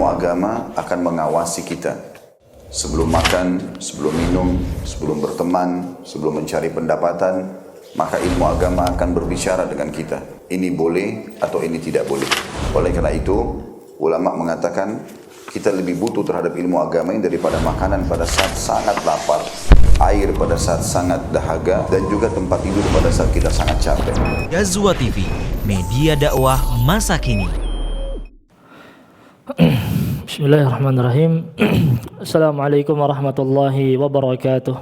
ilmu agama akan mengawasi kita. Sebelum makan, sebelum minum, sebelum berteman, sebelum mencari pendapatan, maka ilmu agama akan berbicara dengan kita. Ini boleh atau ini tidak boleh. Oleh karena itu, ulama mengatakan kita lebih butuh terhadap ilmu agama ini daripada makanan pada saat sangat lapar, air pada saat sangat dahaga, dan juga tempat tidur pada saat kita sangat capek. Ghazwa TV, media dakwah masa kini. Bismillahirrahmanirrahim. Assalamualaikum warahmatullahi wabarakatuh.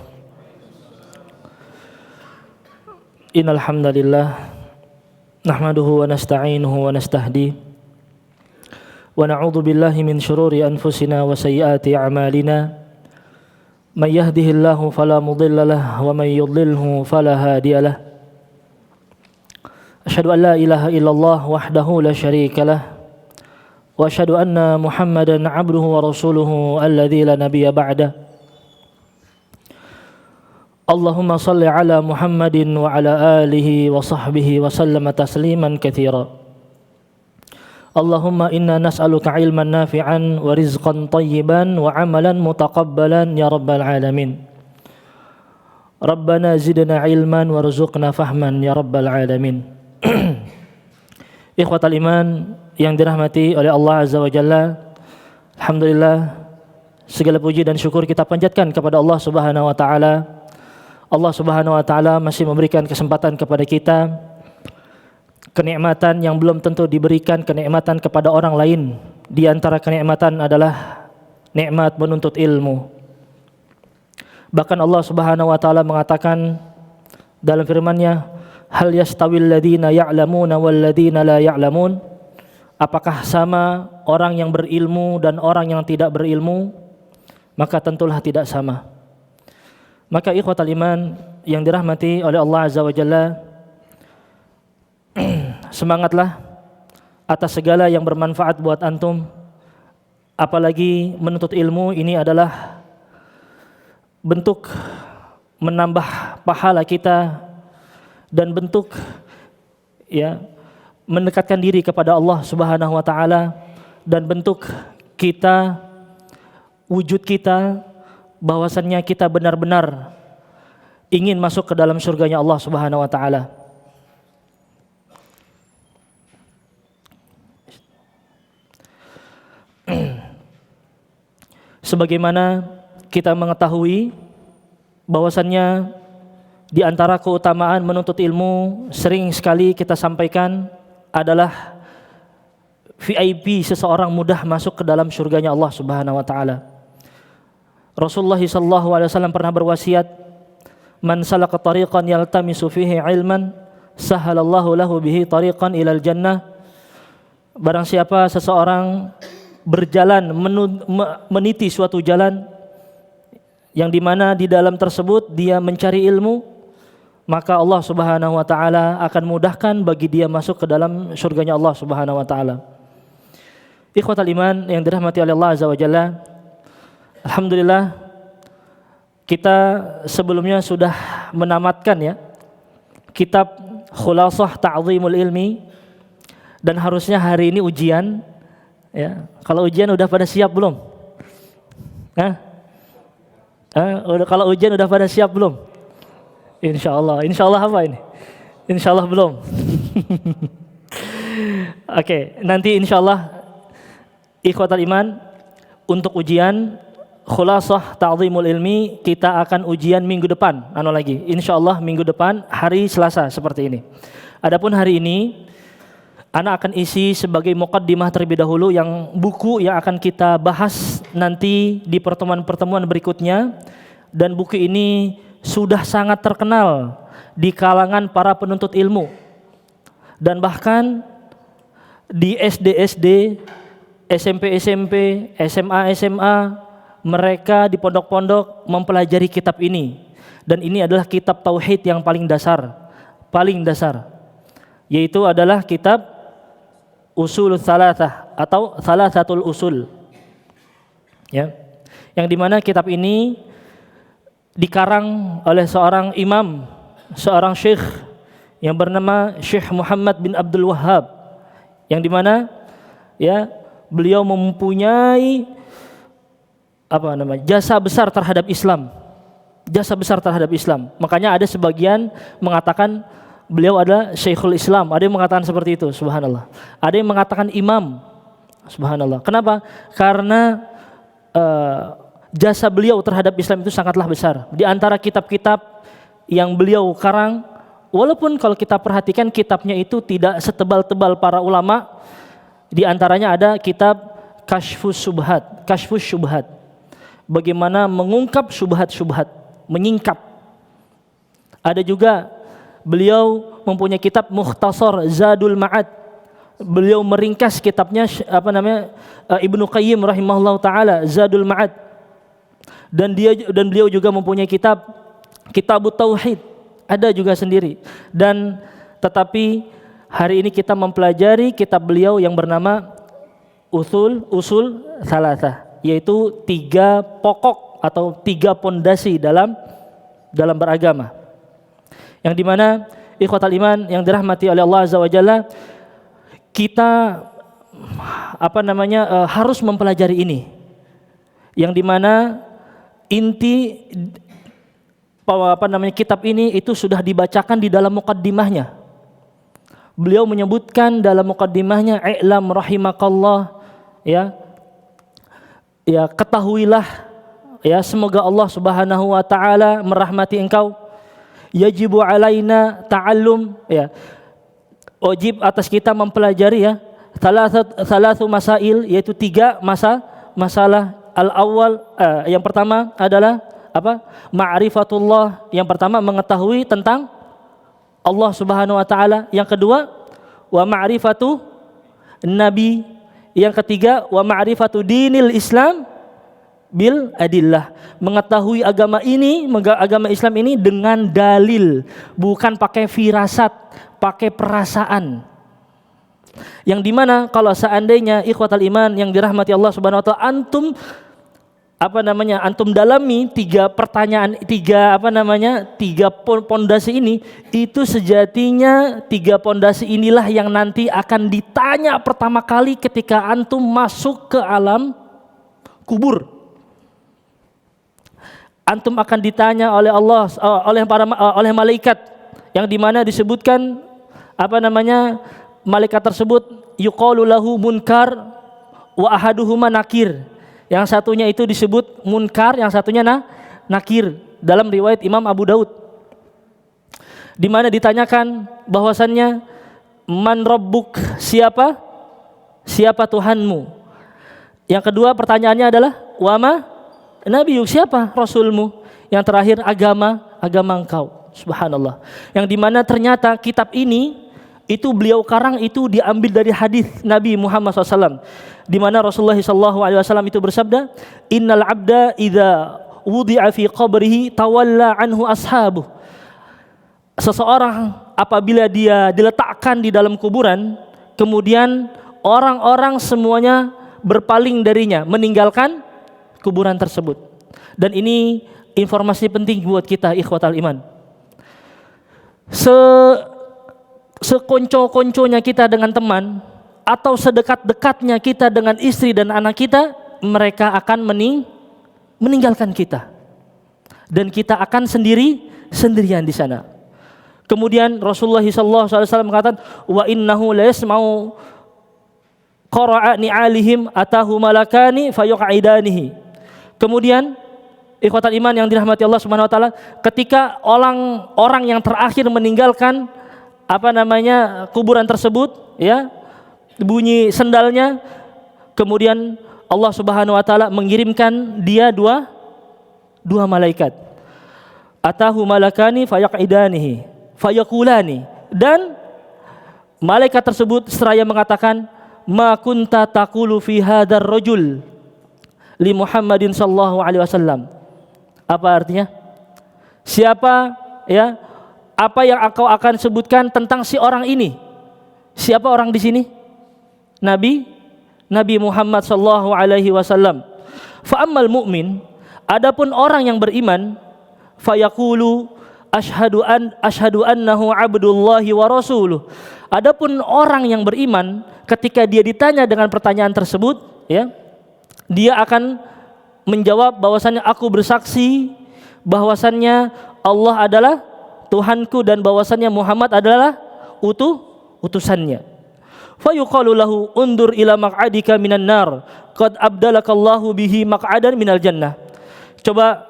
Innal hamdalillah nahmaduhu wa nasta'inuhu wa nastahdi wa na'udzu billahi min shururi anfusina wa sayyiati a'malina. May yahdihillahu fala mudilla lahu wa may yudlilhu fala hadiya lahu. Asyhadu an la ilaha illallah wahdahu la syarika lahu wa asyhadu anna Muhammadan 'abduhu wa rasuluhu alladzi la nabiyya ba'da. Allahumma salli ala Muhammadin wa ala alihi wa sahbihi wa sallama tasliman katsira. Allahumma inna nas'aluka ilman nafi'an wa rizqan tayyiban wa amalan mutaqabbalan ya rabbal alamin. Rabbana zidna ilman warzuqna fahman ya rabbal alamin. Ikhwatal iman yang dirahmati oleh Allah Azza wa Jalla, alhamdulillah, segala puji dan syukur kita panjatkan kepada Allah Subhanahu wa taala. Allah Subhanahu wa taala masih memberikan kesempatan kepada kita, kenikmatan yang belum tentu diberikan kenikmatan kepada orang lain. Di antara kenikmatan adalah nikmat menuntut ilmu. Bahkan Allah Subhanahu wa taala mengatakan dalam firman-Nya, hal yastawil ladzina ya'lamuna wal ladzina la ya'lamun? Apakah sama orang yang berilmu dan orang yang tidak berilmu? Maka tentulah tidak sama. Maka ikhwatal iman yang dirahmati oleh Allah Azza wa Jalla, semangatlah atas segala yang bermanfaat buat antum. Apalagi menuntut ilmu ini adalah bentuk menambah pahala kita dan bentuk mendekatkan diri kepada Allah Subhanahu wa taala, dan bentuk kita, wujud kita bahwasannya kita benar-benar ingin masuk ke dalam surganya Allah Subhanahu wa taala. Sebagaimana kita mengetahui bahwasannya di antara keutamaan menuntut ilmu sering sekali kita sampaikan adalah VIP seseorang mudah masuk ke dalam surganya Allah Subhanahu wa taala. Rasulullah sallallahu alaihi wasallam pernah berwasiat, man salaka tariqan yaltamisu fihi ilman sahalallahu lahu bihi tariqan ilal jannah. Barang siapa seseorang berjalan meniti suatu jalan yang dimana di dalam tersebut dia mencari ilmu, maka Allah Subhanahu wa taala akan mudahkan bagi dia masuk ke dalam surganya Allah Subhanahu wa taala. Ikhwatal iman yang dirahmati oleh Allah Azza wa Jalla, alhamdulillah kita sebelumnya sudah menamatkan kitab Khulasah Ta'zimul Ilmi, dan harusnya hari ini ujian. Kalau ujian udah pada siap belum? Kalau ujian udah pada siap belum? Insyaallah apa ini? Insyaallah belum. Oke, nanti insyaallah ikhwatal iman untuk ujian Khulasah Ta'zimul Ilmi kita akan ujian minggu depan, insyaallah minggu depan hari Selasa seperti ini. Adapun hari ini ana akan isi sebagai muqaddimah terlebih dahulu yang buku yang akan kita bahas nanti di pertemuan-pertemuan berikutnya, dan buku ini sudah sangat terkenal di kalangan para penuntut ilmu, dan bahkan di SD, SMP, SMA, mereka di pondok-pondok mempelajari kitab ini, dan ini adalah kitab tauhid yang paling dasar, yaitu adalah kitab Ushulul Tsalatsah atau Tsalatsatul Usul, yang dimana kitab ini dikarang oleh seorang imam, seorang syekh yang bernama Syekh Muhammad bin Abdul Wahhab, yang dimana beliau mempunyai jasa besar terhadap Islam. Jasa besar terhadap Islam. Makanya ada sebagian mengatakan beliau adalah Syekhul Islam. Ada yang mengatakan seperti itu, subhanallah. Ada yang mengatakan imam, subhanallah. Kenapa? Karena jasa beliau terhadap Islam itu sangatlah besar. Di antara kitab-kitab yang beliau karang, walaupun kalau kita perhatikan kitabnya itu tidak setebal-tebal para ulama, di antaranya ada kitab Kashfus Syubhat. Bagaimana mengungkap syubhat-syubhat, menyingkap. Ada juga beliau mempunyai kitab Mukhtasar Zadul Ma'ad. Beliau meringkas kitabnya Ibnu Qayyim rahimahullah taala, Zadul Ma'ad. Dan beliau juga mempunyai Kitabut Tauhid, ada juga sendiri. Dan tetapi hari ini kita mempelajari kitab beliau yang bernama Usul Salasah, yaitu 3 pokok atau 3 pondasi dalam beragama. Yang dimana ikhwatal iman yang dirahmati oleh Allah Azza wa Jalla, kita harus mempelajari ini. Yang dimana inti kitab ini itu sudah dibacakan di dalam muqaddimahnya. Beliau menyebutkan dalam muqaddimahnya, i'lam rahimakallah, ya ketahuilah, ya semoga Allah Subhanahu wa taala merahmati engkau. Yajibu alaina ta'allum, ya wajib atas kita mempelajari, ya thalathu masail, yaitu 3 masalah. Al-awwal, yang pertama adalah ma'rifatullah. Yang pertama mengetahui tentang Allah Subhanahu wa taala. Yang kedua, wa ma'rifatu nabi. Yang ketiga, wa ma'rifatu dinil Islam bil adillah. Mengetahui agama Islam ini dengan dalil, bukan pakai firasat, pakai perasaan. Yang dimana kalau seandainya ikhwatal iman yang dirahmati Allah Subhanahu wa taala, antum dalami 3 pertanyaan, 3 pondasi ini, itu sejatinya 3 pondasi inilah yang nanti akan ditanya pertama kali ketika antum masuk ke alam kubur. Antum akan ditanya oleh Allah, oleh malaikat, yang dimana disebutkan malaikat tersebut yuqalu lahu munkar wa ahaduhuma nakir. Yang satunya itu disebut munkar, yang satunya nakir, dalam riwayat Imam Abu Daud. Di mana ditanyakan bahwasannya man rabbuk, siapa Tuhanmu. Yang kedua pertanyaannya adalah wama nabiyuk, siapa rasulmu. Yang terakhir agama engkau. Subhanallah. Yang dimana ternyata kitab ini itu beliau karang itu diambil dari hadis Nabi Muhammad SAW, di mana Rasulullah SAW itu bersabda, innal abda idza wudi'a fi qabrihi tawalla anhu ashabuh. Seseorang apabila dia diletakkan di dalam kuburan, kemudian orang-orang semuanya berpaling darinya, meninggalkan kuburan tersebut. Dan ini informasi penting buat kita ikhwatal iman. Sekonco-konconya kita dengan teman, atau sedekat-dekatnya kita dengan istri dan anak kita, mereka akan meninggalkan kita, dan kita akan sendirian di sana. Kemudian Rasulullah SAW mengatakan, wa innahu la yasma'u qara'a ni'alihim atahu malakani fayuq'idanihi. Kemudian ikhwatal iman yang dirahmati Allah Subhanahu wa taala, ketika orang yang terakhir meninggalkan kuburan tersebut, ya, bunyi sendalnya, kemudian Allah Subhanahu wa taala mengirimkan dia dua malaikat. Atahu malakani fayaqidanihi fayaqulani, dan malaikat tersebut seraya mengatakan, ma kunta taqulu fi hadzal rajul li Muhammadin sallallahu alaihi wasallam. Apa artinya? Siapa, ya, apa yang engkau akan sebutkan tentang si orang ini? Siapa orang di sini? Nabi Muhammad sallallahu alaihi wasallam. Fa ammal mu'min, adapun orang yang beriman, fayaqulu asyhadu annahu abdullahi wa rasuluh. Adapun orang yang beriman, ketika dia ditanya dengan pertanyaan tersebut, ya, dia akan menjawab bahwasannya aku bersaksi bahwasannya Allah adalah Tuhanku dan bahwasannya Muhammad adalah utusannya. Fa yuqalu lahu undur ila maq'adika minan nar qad abdalakallahu bihi maq'adan minal jannah. Coba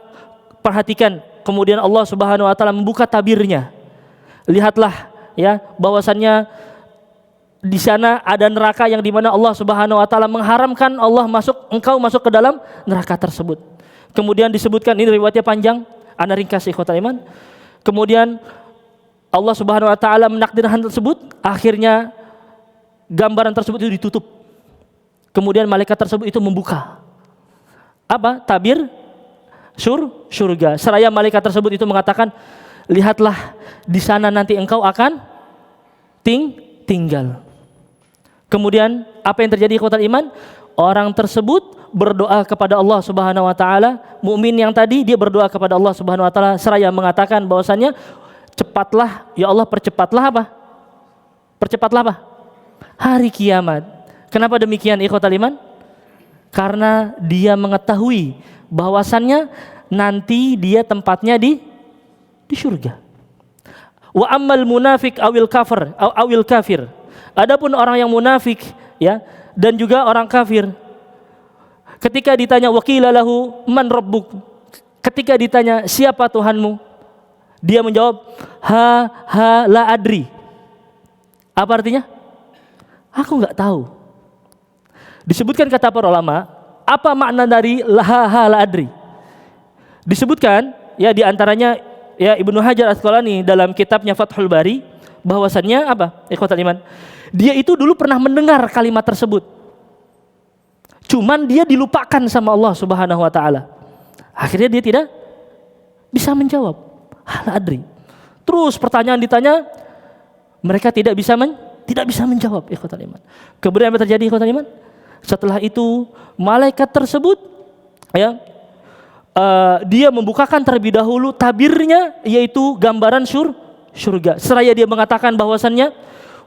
perhatikan, kemudian Allah Subhanahu wa taala membuka tabirnya. Lihatlah, ya, bahwasannya di sana ada neraka yang di mana Allah Subhanahu wa taala mengharamkan engkau masuk ke dalam neraka tersebut. Kemudian disebutkan, ini riwayatnya panjang, ana ringkas ikhwatal iman. Kemudian Allah Subhanahu wa taala menakdirkan hal tersebut, akhirnya gambaran tersebut itu ditutup. Kemudian malaikat tersebut itu membuka apa? Tabir surga. Seraya malaikat tersebut itu mengatakan, lihatlah di sana nanti engkau akan tinggal. Kemudian apa yang terjadi ikhwatal iman? Orang tersebut berdoa kepada Allah Subhanahu wa taala. Mukmin yang tadi dia berdoa kepada Allah Subhanahu wa taala seraya mengatakan bahwasannya, cepatlah ya Allah, percepatlah apa? Percepatlah apa? Hari kiamat. Kenapa demikian ikhwatal iman? Karena dia mengetahui bahwasannya nanti dia tempatnya di surga. Wa ammal munafiq awil kafir. Adapun orang yang munafik, ya, dan juga orang kafir, ketika ditanya waqila lahu man rabbuk, ketika ditanya siapa Tuhanmu, dia menjawab ha la adri. Apa artinya? Aku enggak tahu. Disebutkan kata para ulama, apa makna dari ha la adri? Disebutkan, ya, di antaranya, ya, Ibnu Hajar Asqalani dalam kitabnya Fathul Bari, bahwasannya apa? Ikhwatal iman, dia itu dulu pernah mendengar kalimat tersebut, cuman dia dilupakan sama Allah Subhanahu wa taala. Akhirnya dia tidak bisa menjawab hal adri. Terus pertanyaan ditanya, mereka tidak bisa menjawab ikhwatal iman. Kemudian apa terjadi ikhwatal iman? Setelah itu malaikat tersebut, ya, dia membukakan terlebih dahulu tabirnya, yaitu gambaran surga. Seraya dia mengatakan bahwasannya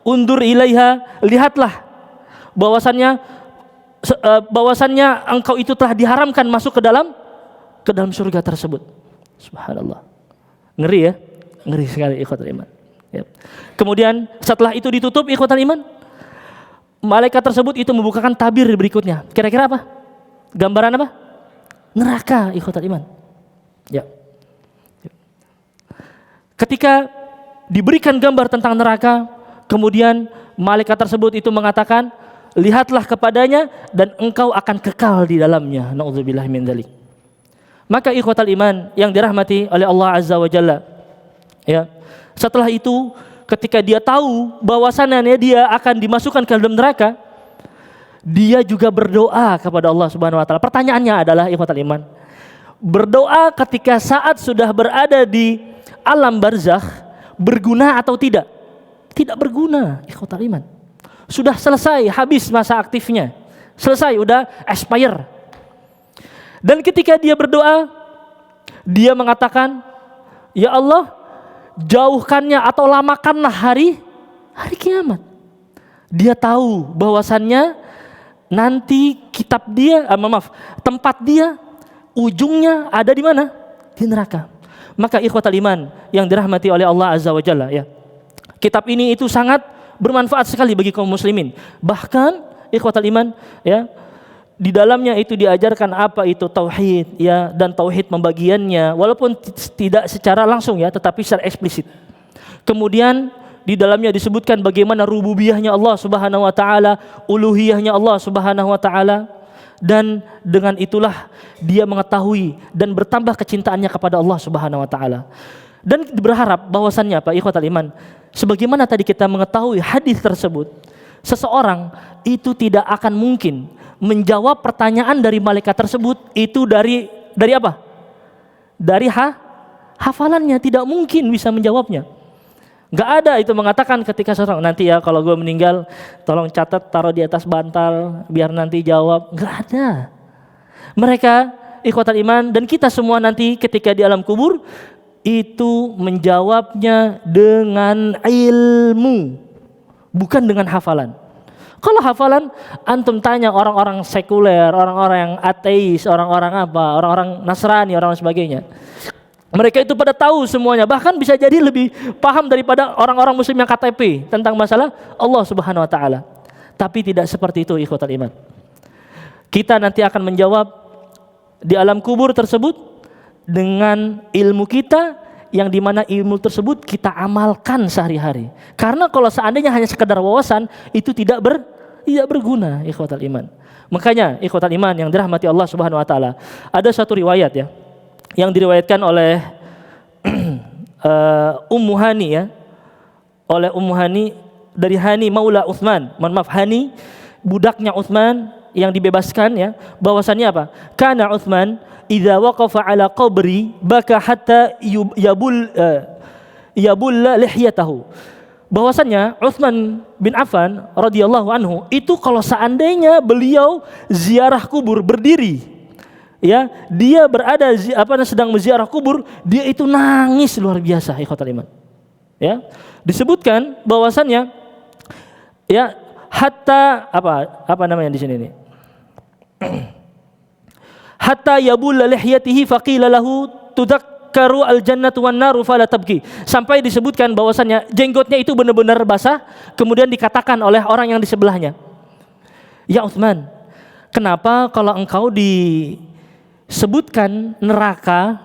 undur ilaiha, lihatlah bahwasannya engkau itu telah diharamkan masuk ke dalam surga tersebut. Subhanallah. Ngeri, ya? Ngeri sekali ikhwatul iman. Ya. Kemudian setelah itu ditutup ikhwatul iman, malaikat tersebut itu membukakan tabir berikutnya. Kira-kira apa? Gambaran apa? Neraka ikhwatul iman. Ya. Ketika diberikan gambar tentang neraka, kemudian malaikat tersebut itu mengatakan, lihatlah kepadanya dan engkau akan kekal di dalamnya. Nauzubillah min dzalik. Maka ikhwatul iman yang dirahmati oleh Allah Azza wa Jalla, ya, setelah itu ketika dia tahu bahwasannya dia akan dimasukkan ke dalam neraka, dia juga berdoa kepada Allah Subhanahu wa taala. Pertanyaannya adalah ikhwatul iman, berdoa ketika saat sudah berada di alam barzakh berguna atau tidak? Tidak berguna ikhwatul iman. Sudah selesai, habis masa aktifnya. Selesai, udah expire. Dan ketika dia berdoa, dia mengatakan, ya Allah, jauhkannya atau lamakanlah hari kiamat. Dia tahu bahwasannya nanti tempat dia ujungnya ada di mana? Di neraka. Maka ikhwatul iman yang dirahmati oleh Allah Azza wa Jalla, ya, kitab ini itu sangat bermanfaat sekali bagi kaum muslimin. Bahkan ikhwatul iman, ya, di dalamnya itu diajarkan apa itu tauhid, ya, dan tauhid pembagiannya, walaupun tidak secara langsung, ya, tetapi secara eksplisit. Kemudian di dalamnya disebutkan bagaimana rububiyahnya Allah Subhanahu wa taala, uluhiyahnya Allah Subhanahu wa taala, dan dengan itulah dia mengetahui dan bertambah kecintaannya kepada Allah Subhanahu wa taala. Dan berharap bahwasannya apa ikhwatul iman, sebagaimana tadi kita mengetahui hadis tersebut, seseorang itu tidak akan mungkin menjawab pertanyaan dari malaikat tersebut itu dari apa? Dari hafalannya, tidak mungkin bisa menjawabnya. Gak ada itu mengatakan ketika seseorang, nanti ya kalau gue meninggal tolong catat, taruh di atas bantal biar nanti jawab. Gak ada. Mereka ikhwatul iman dan kita semua nanti ketika di alam kubur itu menjawabnya dengan ilmu, bukan dengan hafalan. Kalau hafalan, antum tanya orang-orang sekuler, orang-orang yang ateis, orang-orang apa, orang-orang Nasrani, orang sebagainya. Mereka itu pada tahu semuanya, bahkan bisa jadi lebih paham daripada orang-orang muslim yang KTP tentang masalah Allah Subhanahu wa taala. Tapi tidak seperti itu ikhwatal iman. Kita nanti akan menjawab di alam kubur tersebut dengan ilmu kita, yang dimana ilmu tersebut kita amalkan sehari-hari. Karena kalau seandainya hanya sekedar wawasan, itu tidak berguna ikhwatal iman. Makanya ikhwatal iman yang dirahmati Allah Subhanahu wa taala, ada satu riwayat ya yang diriwayatkan oleh Ummu Hani ya, oleh Ummu Hani dari Hani Maula Utsman. Mohon maaf, Hani budaknya Utsman yang dibebaskan ya, bahwasannya apa? Kana Utsman idza waqafa ala qabri baka hatta yabulla lihyatahu. Bahwasannya Utsman bin Affan radhiyallahu anhu itu kalau seandainya beliau ziarah kubur berdiri, ya, dia berada sedang menziarah kubur, dia itu nangis luar biasa ikhwatal iman. Ya, disebutkan bahwasannya ya hatta apa namanya di sini nih? Hatta yabulla lihyatihi faqila lahu tudakkaru al-jannatu wan naru fala tabki. Sampai disebutkan bahwasannya jenggotnya itu benar-benar basah, kemudian dikatakan oleh orang yang di sebelahnya, "Ya Utsman, kenapa kalau engkau disebutkan neraka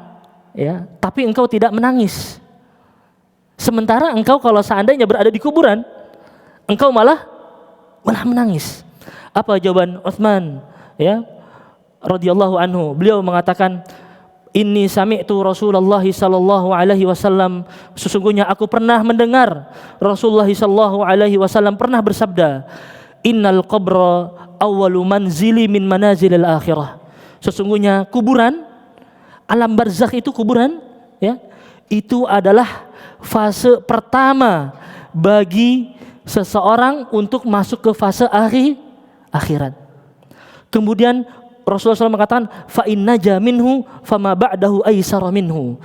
ya, tapi engkau tidak menangis? Sementara engkau kalau seandainya berada di kuburan, engkau malah menangis." Apa jawaban Utsman ya radhiyallahu anhu? Beliau mengatakan, "Inni sami'tu Rasulullah sallallahu alaihi wasallam, sesungguhnya aku pernah mendengar Rasulullah sallallahu alaihi wasallam pernah bersabda, innal qabra awwalu manzili min manazilil akhirah." Sesungguhnya kuburan, alam barzakh itu kuburan ya, itu adalah fase pertama bagi seseorang untuk masuk ke fase akhirat. Kemudian Rasulullah SAW mengatakan, fa inna minhu fama ba'dahu aisara minhu.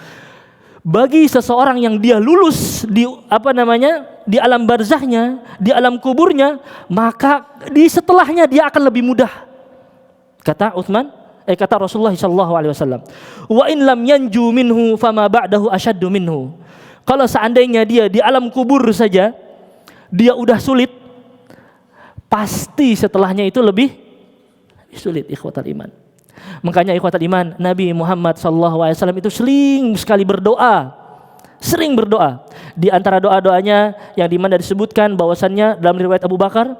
Bagi seseorang yang dia lulus di di alam barzakhnya, di alam kuburnya, maka di setelahnya dia akan lebih mudah. Kata Rasulullah SAW. Wa in lam yanju minhu fama ba'dahu asyaddu minhu. Kalau seandainya dia di alam kubur saja dia udah sulit, pasti setelahnya itu lebih sulit ikhwatal iman. Makanya ikhwatal iman, Nabi Muhammad SAW itu sering sekali berdoa. Di antara doa-doanya yang dimana disebutkan bahwasannya dalam riwayat Abu Bakar,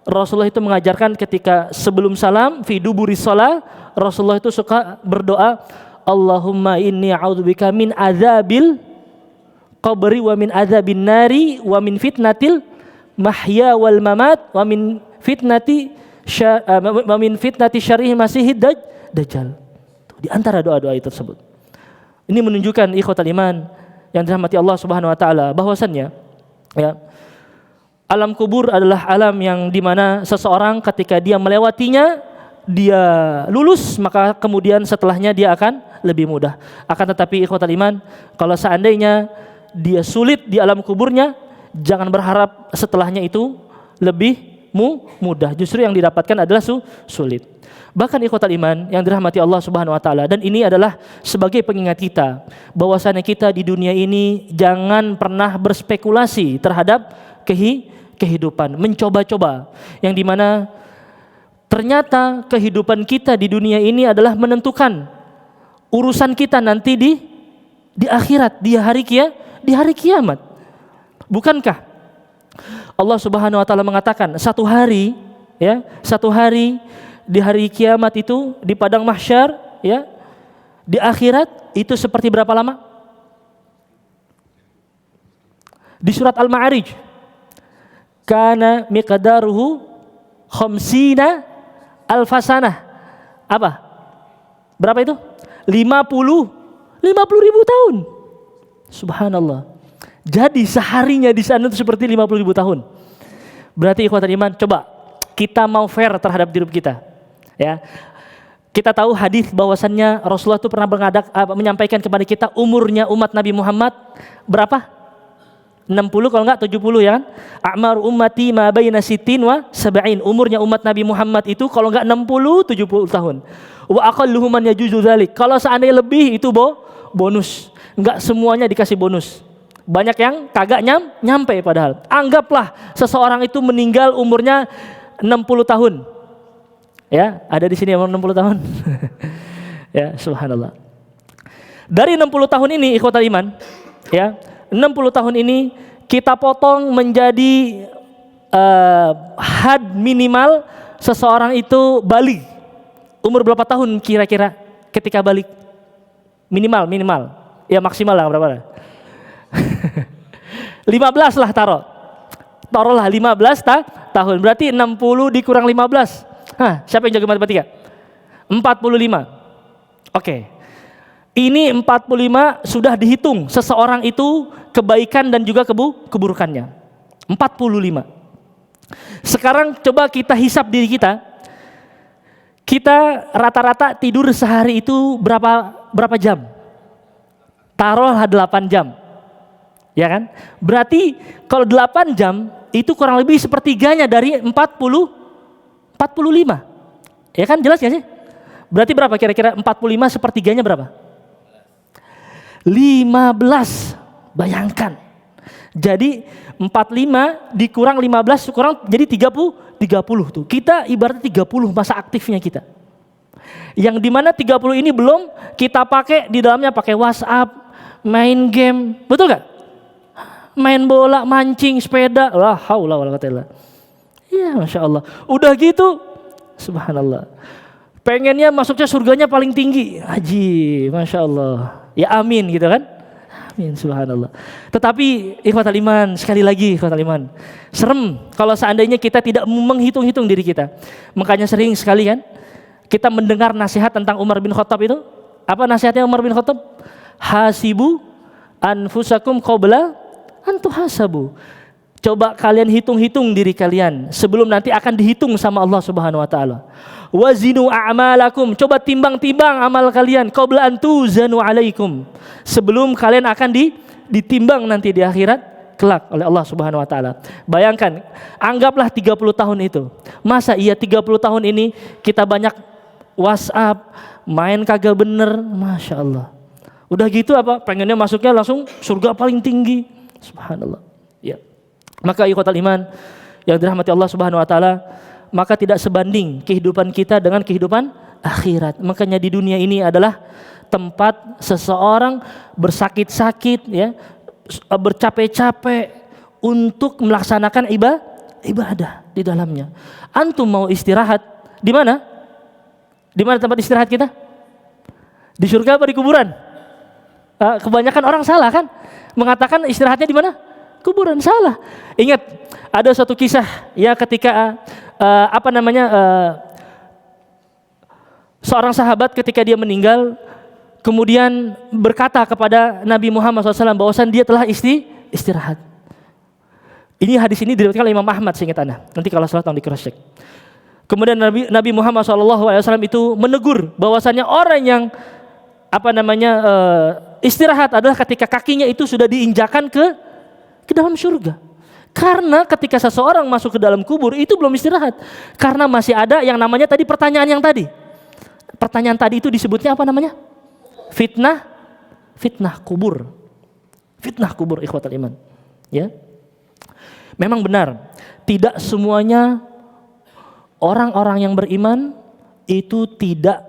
Rasulullah itu mengajarkan ketika sebelum salam fi duburi shalah, Rasulullah itu suka berdoa, Allahumma inni a'udzubika min adzabil qabri wa min adzabin nari wa min fitnatil mahya wal mamat wa min fitnati syarrih masihid dajjal. Di antara doa-doa itu tersebut. Ini menunjukkan ikhwatal iman yang dirahmati Allah Subhanahu wa taala bahwasannya ya, alam kubur adalah alam yang dimana seseorang ketika dia melewatinya dia lulus, maka kemudian setelahnya dia akan lebih mudah. Akan tetapi ikhwatal iman, kalau seandainya dia sulit di alam kuburnya, jangan berharap setelahnya itu lebih mudah. Justru yang didapatkan adalah sulit. Bahkan ikhwatal iman yang dirahmati Allah Subhanahu wa taala, dan ini adalah sebagai pengingat kita bahwasanya kita di dunia ini jangan pernah berspekulasi terhadap kehidupan, mencoba-coba yang dimana ternyata kehidupan kita di dunia ini adalah menentukan urusan kita nanti di akhirat, di hari kiamat. Bukankah Allah Subhanahu wa taala mengatakan satu hari di hari kiamat itu di padang mahsyar ya, di akhirat itu seperti berapa lama? Di surat Al-Ma'arij, kana miqdaruhu khamsina alfasanah. Apa? Berapa itu? 50 ribu tahun. Subhanallah. Jadi seharinya di sana itu seperti 50.000 tahun. Berarti ikhwatal iman, coba kita mau fair terhadap diri kita. Ya. Kita tahu hadis bahwasannya Rasulullah itu pernah menyampaikan kepada kita umurnya umat Nabi Muhammad berapa? 60 kalau enggak 70 ya kan? A'mar ummati ma baina sittin wa sab'in. Umurnya umat Nabi Muhammad itu kalau enggak 60 70 tahun. Wa aqalluhum man yajuzu dzalik. Kalau seandainya lebih itu bonus. Enggak semuanya dikasih bonus. Banyak yang kagak nyampe padahal. Anggaplah seseorang itu meninggal umurnya 60 tahun. Ya, ada di sini yang 60 tahun. Ya, subhanallah. Dari 60 tahun ini ikhwatal iman, ya, 60 tahun ini kita potong menjadi had minimal seseorang itu balik. Umur berapa tahun kira-kira ketika balik? Minimal. Ya maksimal lah berapa? 15 lah taruhlah 15 tahun. Berarti 60 dikurang 15. Hah, siapa yang jago matematika? 45. Oke. Ini 45 sudah dihitung seseorang itu kebaikan dan juga keburukannya. 45. Sekarang coba kita hisap diri kita. Kita rata-rata tidur sehari itu berapa jam? Taruhlah 8 jam. Ya kan? Berarti kalau 8 jam itu kurang lebih sepertiganya dari 45. Ya kan, jelas gak sih? Berarti berapa kira-kira 45 sepertiganya berapa? 15. Bayangkan. Jadi 45 dikurang 15 kurang jadi 30 tuh. Kita ibaratnya 30 masa aktifnya kita. Yang dimana 30 ini belum kita pakai di dalamnya pakai WhatsApp, main game, betul gak? Main bola, mancing, sepeda, la haula wala quwata illa. Ya Masya Allah. Udah gitu, subhanallah. Pengennya masuknya surganya paling tinggi. Haji, Masya Allah. Ya amin gitu kan. Amin, subhanallah. Tetapi ikhwatal iman, sekali lagi ikhwatal iman, serem kalau seandainya kita tidak menghitung-hitung diri kita. Makanya sering sekali kan kita mendengar nasihat tentang Umar bin Khattab itu. Apa nasihatnya Umar bin Khattab? Hasibu anfusakum qabla an tuhasabu. Coba kalian hitung-hitung diri kalian sebelum nanti akan dihitung sama Allah Subhanahu wa taala. Wazinu a'malakum, coba timbang-timbang amal kalian qabla an tuzanu alaikum. Sebelum kalian akan ditimbang nanti di akhirat kelak oleh Allah Subhanahu wa taala. Bayangkan, anggaplah 30 tahun itu. Masa iya 30 tahun ini kita banyak WhatsApp, main kagak bener, Masya Allah. Udah gitu apa? Pengennya masuknya langsung surga paling tinggi. Subhanallah. Ya. Maka ikhwatal iman yang dirahmati Allah Subhanahu wa taala, maka tidak sebanding kehidupan kita dengan kehidupan akhirat. Makanya di dunia ini adalah tempat seseorang bersakit-sakit ya, bercapek-capek untuk melaksanakan ibadah di dalamnya. Antum mau istirahat di mana? Di mana tempat istirahat kita? Di surga apa di kuburan? Kebanyakan orang salah kan? Mengatakan istirahatnya di mana? Kuburan. Salah. Ingat ada suatu kisah ya ketika seorang sahabat ketika dia meninggal kemudian berkata kepada Nabi Muhammad SAW bahwasan dia telah istirahat. Ini hadis ini diriwayatkan oleh Imam Ahmad seingat Anda. Nanti kalau salah tolong di cross check. Kemudian Nabi Muhammad SAW itu menegur bahwasannya orang yang istirahat adalah ketika kakinya itu sudah diinjakan ke dalam surga. Karena ketika seseorang masuk ke dalam kubur itu belum istirahat. Karena masih ada yang namanya tadi pertanyaan yang tadi. Pertanyaan tadi itu disebutnya apa namanya? Fitnah kubur. Fitnah kubur ikhwatal iman. Ya. Memang benar, tidak semuanya orang-orang yang beriman itu tidak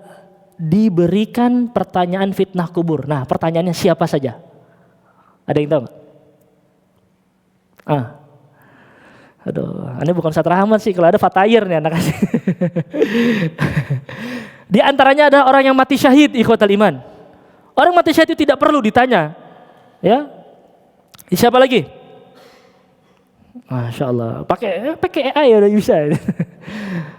diberikan pertanyaan fitnah kubur. Nah, pertanyaannya siapa saja? Ada yang tahu nggak? Aduh, ini bukan Ustaz Rahmat sih, kalau ada Fatayir nih anak kasih. Di antaranya ada orang yang mati syahid ikhwatal iman. Orang mati syahid itu tidak perlu ditanya. Ya. Siapa lagi? Masya Allah, pakai AI udah bisa.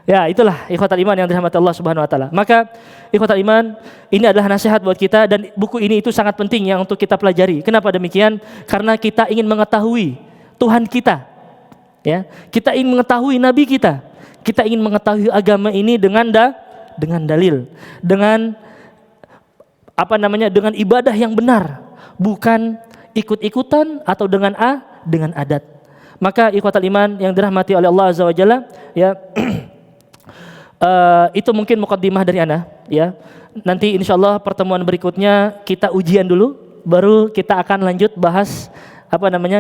Ya, itulah ikhwatal iman yang dirahmati Allah Subhanahu wa taala. Maka ikhwatal iman, ini adalah nasihat buat kita dan buku ini itu sangat penting ya untuk kita pelajari. Kenapa demikian? Karena kita ingin mengetahui Tuhan kita. Ya, kita ingin mengetahui nabi kita. Kita ingin mengetahui agama ini dengan dalil, dengan dengan ibadah yang benar, bukan ikut-ikutan atau dengan dengan adat. Maka ikhwatal iman yang dirahmati oleh Allah Azza wa Jalla, ya itu mungkin mukaddimah dari ana, ya. Nanti insyaallah pertemuan berikutnya kita ujian dulu, baru kita akan lanjut bahas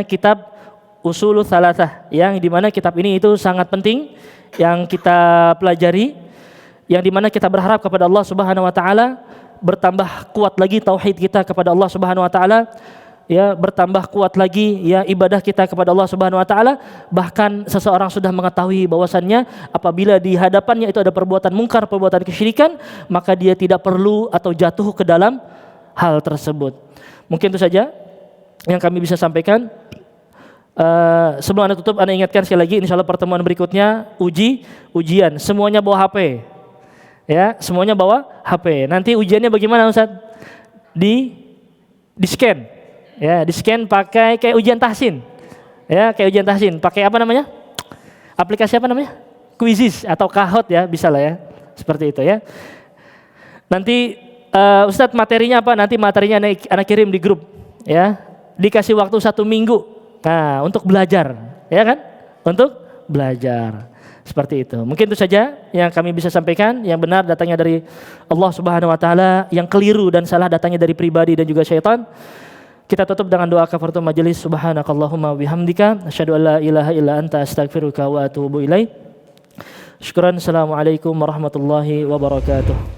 kitab Ushulul Tsalatsah, yang dimana kitab ini itu sangat penting yang kita pelajari, yang dimana kita berharap kepada Allah Subhanahu Wa Taala bertambah kuat lagi tauhid kita kepada Allah Subhanahu Wa Taala, ya, bertambah kuat lagi ya ibadah kita kepada Allah Subhanahu Wa Taala. Bahkan seseorang sudah mengetahui bahwasannya apabila di hadapannya itu ada perbuatan mungkar, perbuatan kesyirikan, maka dia tidak perlu atau jatuh ke dalam hal tersebut. Mungkin itu saja yang kami bisa sampaikan. Sebelum anda tutup, anda ingatkan sekali lagi, insya Allah pertemuan berikutnya ujian. Semuanya bawa HP, ya, semuanya bawa HP. Nanti ujiannya bagaimana Ustaz? Di scan, ya, di scan pakai kayak ujian tahsin, ya, kayak ujian tahsin. Pakai apa namanya? Aplikasi apa namanya? Quizizz atau Kahoot, ya, bisa lah ya, seperti itu ya. Nanti Ustaz materinya apa? Nanti materinya anak kirim di grup, ya. Dikasih waktu 1 minggu. Nah, untuk belajar, ya kan? Untuk belajar. Seperti itu. Mungkin itu saja yang kami bisa sampaikan. Yang benar datangnya dari Allah Subhanahu Wa Taala, yang keliru dan salah datangnya dari pribadi dan juga syaitan. Kita tutup dengan doa kafaratul majelis. Subhanakallahumma bihamdika asyhadu an la ilaha illa anta astaghfiruka wa atubu ilaik. Syukran. Assalamualaikum warahmatullahi wabarakatuh.